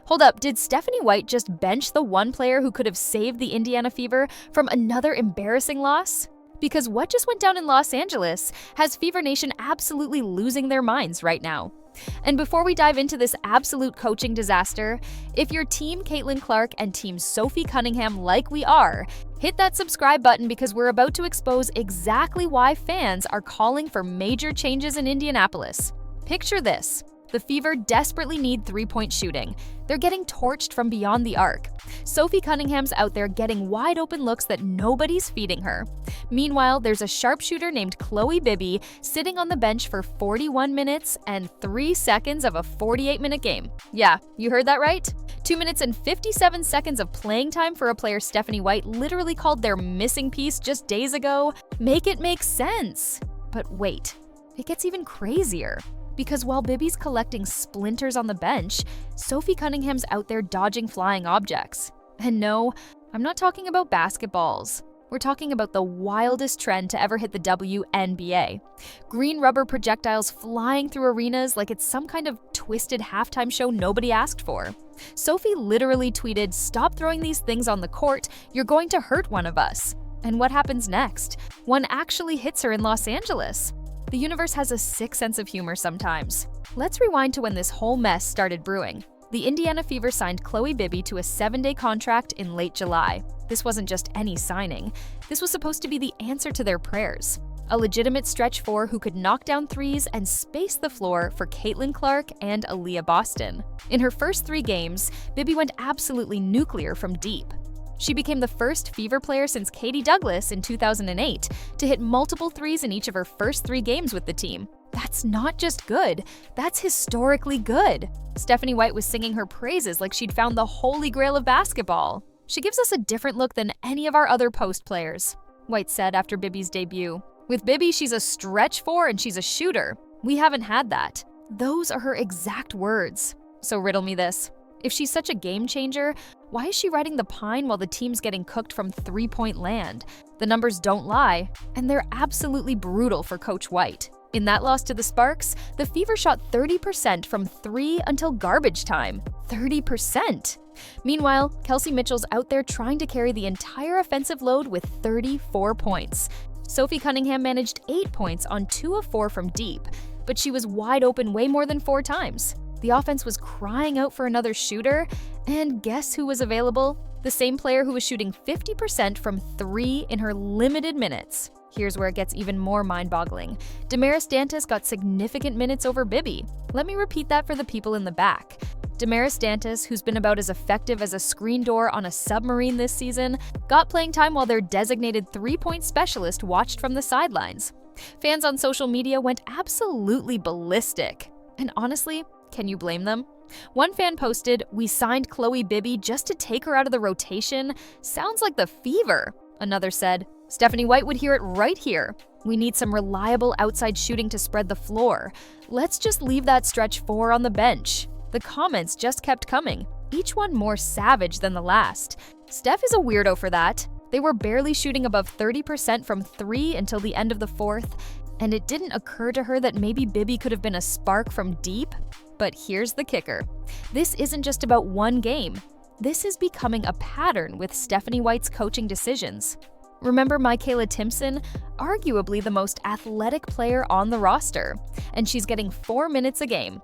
Hold up, did Stephanie White just bench the one player who could have saved the Indiana Fever from another embarrassing loss? Because what just went down in Los Angeles has Fever Nation absolutely losing their minds right now. And before we dive into this absolute coaching disaster, if you're Team Caitlin Clark and Team Sophie Cunningham like we are, hit that subscribe button because we're about to expose exactly why fans are calling for major changes in Indianapolis. Picture this. The Fever desperately need three-point shooting. They're getting torched from beyond the arc. Sophie Cunningham's out there getting wide-open looks that nobody's feeding her. Meanwhile, there's a sharpshooter named Chloe Bibby sitting on the bench for 41 minutes and 3 seconds of a 48-minute game. Yeah, you heard that right? 2 minutes and 57 seconds of playing time for a player Stephanie White literally called their missing piece just days ago. Make it make sense. But wait, it gets even crazier. Because while Bibby's collecting splinters on the bench, Sophie Cunningham's out there dodging flying objects. And no, I'm not talking about basketballs. We're talking about the wildest trend to ever hit the WNBA. Green rubber projectiles flying through arenas like it's some kind of twisted halftime show nobody asked for. Sophie literally tweeted, "Stop throwing these things on the court, you're going to hurt one of us." And what happens next? One actually hits her in Los Angeles. The universe has a sick sense of humor sometimes. Let's rewind to when this whole mess started brewing. The Indiana Fever signed Chloe Bibby to a 7-day contract in late July. This wasn't just any signing. This was supposed to be the answer to their prayers. A legitimate stretch four who could knock down threes and space the floor for Caitlin Clark and Aaliyah Boston. In her first 3 games, Bibby went absolutely nuclear from deep. She became the first Fever player since Katie Douglas in 2008 to hit multiple threes in each of her first 3 games with the team. That's not just good, that's historically good. Stephanie White was singing her praises like she'd found the holy grail of basketball. She gives us a different look than any of our other post players, White said after Bibby's debut. With Bibby, she's a stretch 4 and she's a shooter. We haven't had that. Those are her exact words. So riddle me this. If she's such a game changer, why is she riding the pine while the team's getting cooked from 3-point land? The numbers don't lie, and they're absolutely brutal for Coach White. In that loss to the Sparks, the Fever shot 30% from 3 until garbage time. 30%! Meanwhile, Kelsey Mitchell's out there trying to carry the entire offensive load with 34 points. Sophie Cunningham managed 8 points on 2 of 4 from deep, but she was wide open way more than 4 times. The offense was crying out for another shooter, and guess who was available? The same player who was shooting 50% from 3 in her limited minutes. Here's where it gets even more mind-boggling. Damaris Dantas got significant minutes over Bibby. Let me repeat that for the people in the back. Damaris Dantas, who's been about as effective as a screen door on a submarine this season, got playing time while their designated 3-point specialist watched from the sidelines. Fans on social media went absolutely ballistic. And honestly, can you blame them? One fan posted, "We signed Chloe Bibby just to take her out of the rotation. Sounds like the Fever." Another said, "Stephanie White would hear it right here. We need some reliable outside shooting to spread the floor. Let's just leave that stretch 4 on the bench." The comments just kept coming, each one more savage than the last. Steph is a weirdo for that. They were barely shooting above 30% from 3 until the end of the 4th, and it didn't occur to her that maybe Bibby could have been a spark from deep. But here's the kicker. This isn't just about one game. This is becoming a pattern with Stephanie White's coaching decisions. Remember Michaela Timpson? Arguably the most athletic player on the roster, and she's getting 4 minutes a game.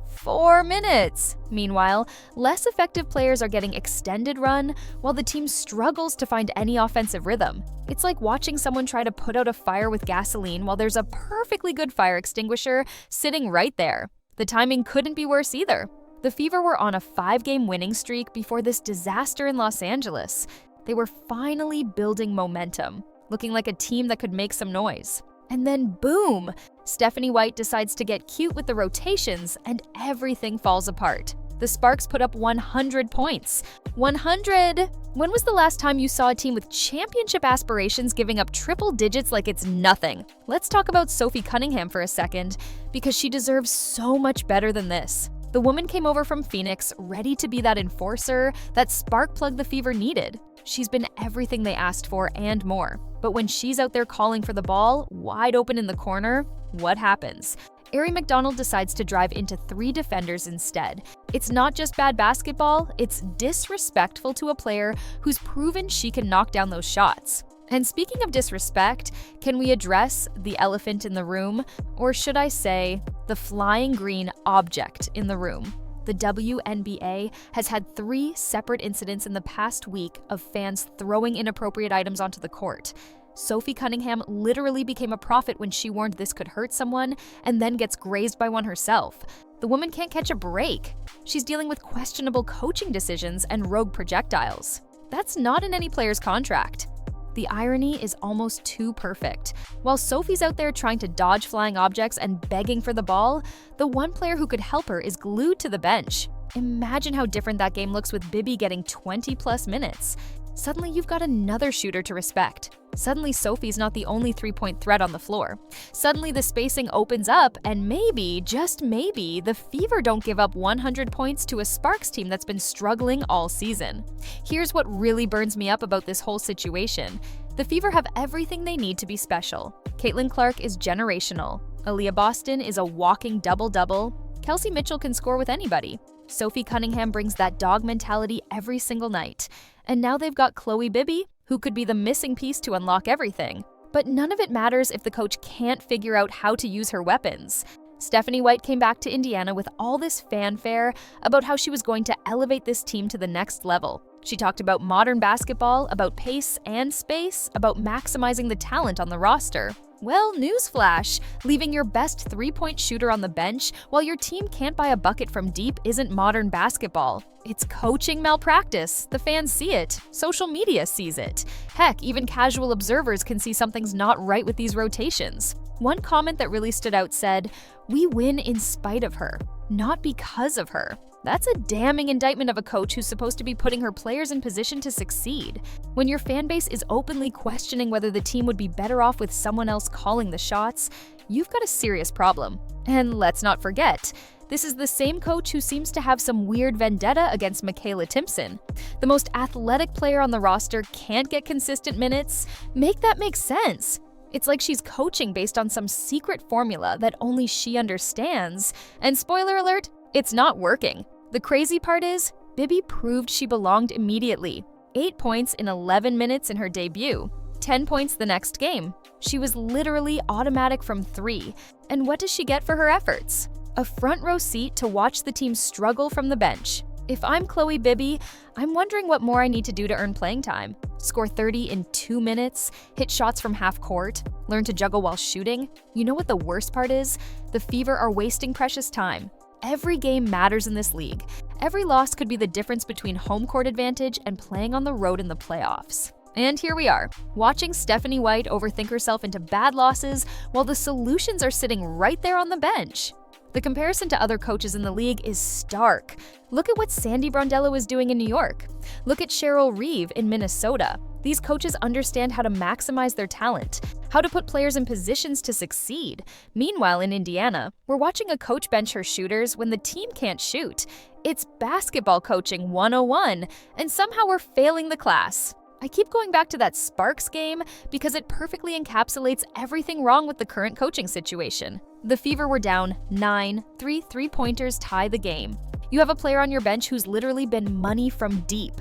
4 minutes! Meanwhile, less effective players are getting extended run while the team struggles to find any offensive rhythm. It's like watching someone try to put out a fire with gasoline while there's a perfectly good fire extinguisher sitting right there. The timing couldn't be worse either. The Fever were on a 5-game winning streak before this disaster in Los Angeles. They were finally building momentum, looking like a team that could make some noise. And then boom! Stephanie White decides to get cute with the rotations and everything falls apart. The Sparks put up 100 points. 100! When was the last time you saw a team with championship aspirations giving up triple digits like it's nothing? Let's talk about Sophie Cunningham for a second, because she deserves so much better than this. The woman came over from Phoenix ready to be that enforcer, that spark plug the Fever needed. She's been everything they asked for and more. But when she's out there calling for the ball, wide open in the corner, what happens? Aari McDonald decides to drive into 3 defenders instead. It's not just bad basketball, it's disrespectful to a player who's proven she can knock down those shots. And speaking of disrespect, can we address the elephant in the room? Or should I say, the flying green object in the room? The WNBA has had 3 separate incidents in the past week of fans throwing inappropriate items onto the court. Sophie Cunningham literally became a prophet when she warned this could hurt someone and then gets grazed by one herself. The woman can't catch a break. She's dealing with questionable coaching decisions and rogue projectiles. That's not in any player's contract. The irony is almost too perfect. While Sophie's out there trying to dodge flying objects and begging for the ball, the one player who could help her is glued to the bench. Imagine how different that game looks with Bibby getting 20+ minutes. Suddenly you've got another shooter to respect. Suddenly Sophie's not the only 3-point threat on the floor. Suddenly the spacing opens up and maybe, just maybe, the Fever don't give up 100 points to a Sparks team that's been struggling all season. Here's what really burns me up about this whole situation. The Fever have everything they need to be special. Caitlin Clark is generational. Aaliyah Boston is a walking double-double. Kelsey Mitchell can score with anybody. Sophie Cunningham brings that dog mentality every single night. And now they've got Chloe Bibby, who could be the missing piece to unlock everything. But none of it matters if the coach can't figure out how to use her weapons. Stephanie White came back to Indiana with all this fanfare about how she was going to elevate this team to the next level. She talked about modern basketball, about pace and space, about maximizing the talent on the roster. Well, newsflash, leaving your best 3-point shooter on the bench while your team can't buy a bucket from deep isn't modern basketball. It's coaching malpractice. The fans see it. Social media sees it. Heck, even casual observers can see something's not right with these rotations. One comment that really stood out said, "We win in spite of her, not because of her." That's a damning indictment of a coach who's supposed to be putting her players in position to succeed. When your fan base is openly questioning whether the team would be better off with someone else calling the shots, you've got a serious problem. And let's not forget, this is the same coach who seems to have some weird vendetta against Michaela Timpson. The most athletic player on the roster can't get consistent minutes. Make that make sense. It's like she's coaching based on some secret formula that only she understands. And spoiler alert, it's not working. The crazy part is, Bibby proved she belonged immediately. 8 points in 11 minutes in her debut. 10 points the next game. She was literally automatic from 3. And what does she get for her efforts? A front row seat to watch the team struggle from the bench. If I'm Chloe Bibby, I'm wondering what more I need to do to earn playing time. Score 30 in 2 minutes, hit shots from half court, learn to juggle while shooting. You know what the worst part is? The Fever are wasting precious time. Every game matters in this league. Every loss could be the difference between home court advantage and playing on the road in the playoffs. And here we are, watching Stephanie White overthink herself into bad losses while the solutions are sitting right there on the bench. The comparison to other coaches in the league is stark. Look at what Sandy Brondello is doing in New York. Look at Cheryl Reeve in Minnesota. These coaches understand how to maximize their talent, how to put players in positions to succeed. Meanwhile, in Indiana, we're watching a coach bench her shooters when the team can't shoot. It's basketball coaching 101, and somehow we're failing the class. I keep going back to that Sparks game because it perfectly encapsulates everything wrong with the current coaching situation. The Fever were down 9, 3 3-pointers tie the game. You have a player on your bench who's literally been money from deep,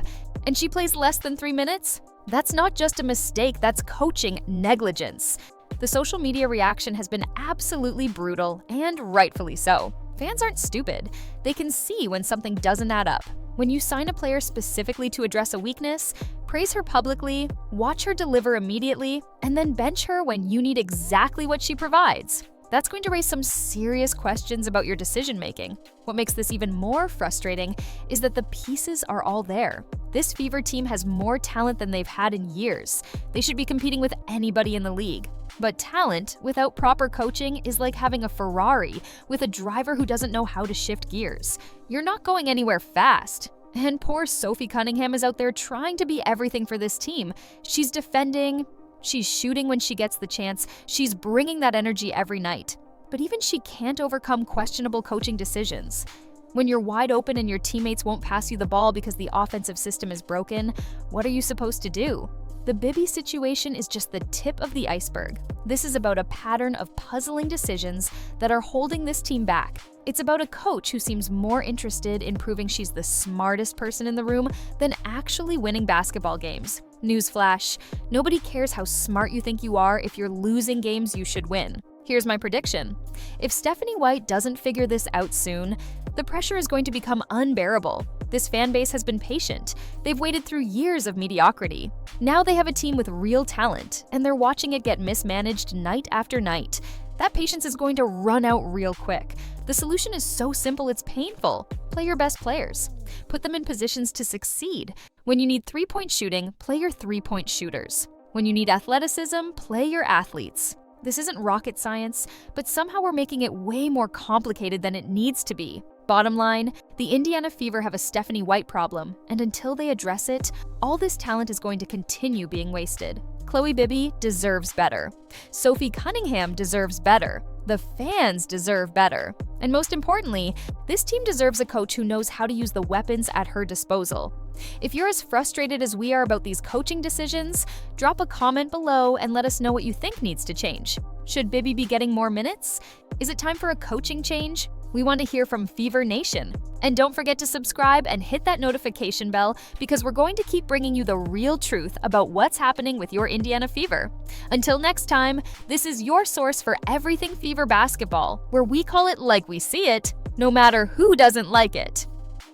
and she plays less than 3 minutes? That's not just a mistake, that's coaching negligence. The social media reaction has been absolutely brutal, and rightfully so. Fans aren't stupid. They can see when something doesn't add up. When you sign a player specifically to address a weakness, praise her publicly, watch her deliver immediately, and then bench her when you need exactly what she provides. That's going to raise some serious questions about your decision-making. What makes this even more frustrating is that the pieces are all there. This Fever team has more talent than they've had in years. They should be competing with anybody in the league. But talent without proper coaching is like having a Ferrari with a driver who doesn't know how to shift gears. You're not going anywhere fast. And poor Sophie Cunningham is out there trying to be everything for this team. She's defending, she's shooting when she gets the chance, she's bringing that energy every night. But even she can't overcome questionable coaching decisions. When you're wide open and your teammates won't pass you the ball because the offensive system is broken, what are you supposed to do? The Bibby situation is just the tip of the iceberg. This is about a pattern of puzzling decisions that are holding this team back. It's about a coach who seems more interested in proving she's the smartest person in the room than actually winning basketball games. Newsflash, nobody cares how smart you think you are if you're losing games you should win. Here's my prediction. If Stephanie White doesn't figure this out soon, the pressure is going to become unbearable. This fan base has been patient. They've waited through years of mediocrity. Now they have a team with real talent, and they're watching it get mismanaged night after night. That patience is going to run out real quick. The solution is so simple it's painful. Play your best players. Put them in positions to succeed. When you need three-point shooting, play your three-point shooters. When you need athleticism, play your athletes. This isn't rocket science, but somehow we're making it way more complicated than it needs to be. Bottom line, the Indiana Fever have a Stephanie White problem, and until they address it, all this talent is going to continue being wasted. Chloe Bibby deserves better. Sophie Cunningham deserves better. The fans deserve better. And most importantly, this team deserves a coach who knows how to use the weapons at her disposal. If you're as frustrated as we are about these coaching decisions, drop a comment below and let us know what you think needs to change. Should Bibby be getting more minutes? Is it time for a coaching change? We want to hear from Fever Nation. And don't forget to subscribe and hit that notification bell because we're going to keep bringing you the real truth about what's happening with your Indiana Fever. Until next time, this is your source for everything Fever basketball, where we call it like we see it, no matter who doesn't like it.